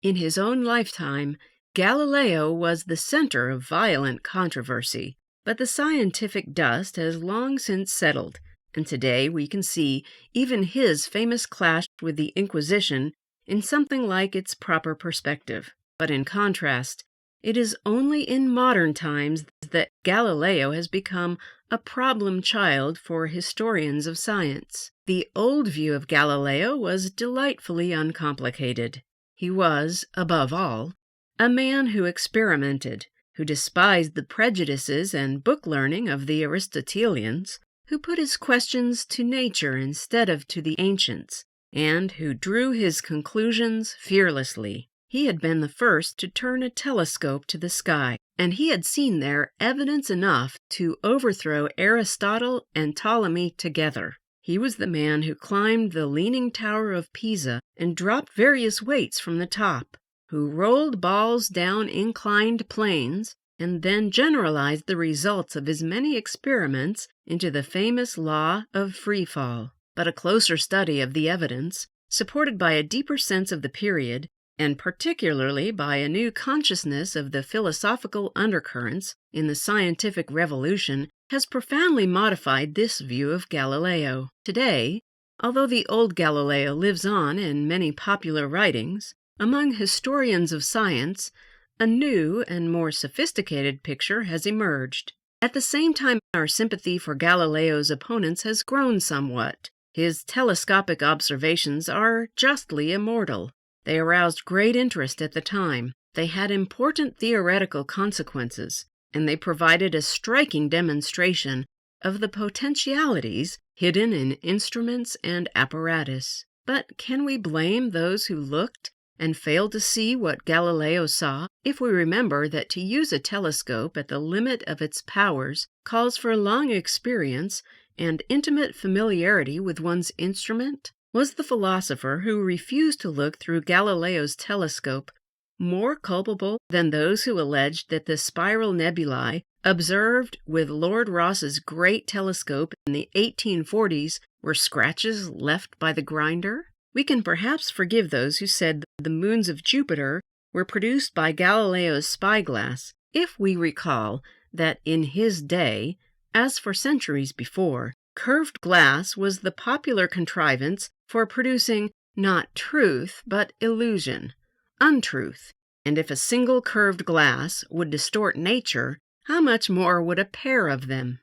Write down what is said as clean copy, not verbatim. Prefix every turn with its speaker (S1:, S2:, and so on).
S1: In his own lifetime, Galileo was the center of violent controversy, but the scientific dust has long since settled, and today we can see even his famous clash with the Inquisition in something like its proper perspective. But in contrast, it is only in modern times that Galileo has become a problem child for historians of science. The old view of Galileo was delightfully uncomplicated. He was, above all, a man who experimented, who despised the prejudices and book learning of the Aristotelians, who put his questions to nature instead of to the ancients, and who drew his conclusions fearlessly. He had been the first to turn a telescope to the sky, and he had seen there evidence enough to overthrow Aristotle and Ptolemy together. He was the man who climbed the Leaning Tower of Pisa and dropped various weights from the top, who rolled balls down inclined planes, and then generalized the results of his many experiments into the famous law of free fall. But a closer study of the evidence, supported by a deeper sense of the period, and particularly by a new consciousness of the philosophical undercurrents in the scientific revolution, has profoundly modified this view of Galileo. Today, although the old Galileo lives on in many popular writings, among historians of science, a new and more sophisticated picture has emerged. At the same time, our sympathy for Galileo's opponents has grown somewhat. His telescopic observations are justly immortal. They aroused great interest at the time. They had important theoretical consequences, and they provided a striking demonstration of the potentialities hidden in instruments and apparatus. But can we blame those who looked and failed to see what Galileo saw, if we remember that to use a telescope at the limit of its powers calls for long experience and intimate familiarity with one's instrument? Was the philosopher who refused to look through Galileo's telescope more culpable than those who alleged that the spiral nebulae observed with Lord Rosse's great telescope in the 1840s were scratches left by the grinder? We can perhaps forgive those who said the moons of Jupiter were produced by Galileo's spyglass, if we recall that in his day, as for centuries before, curved glass was the popular contrivance for producing not truth, but illusion, untruth. And if a single curved glass would distort nature, how much more would a pair of them?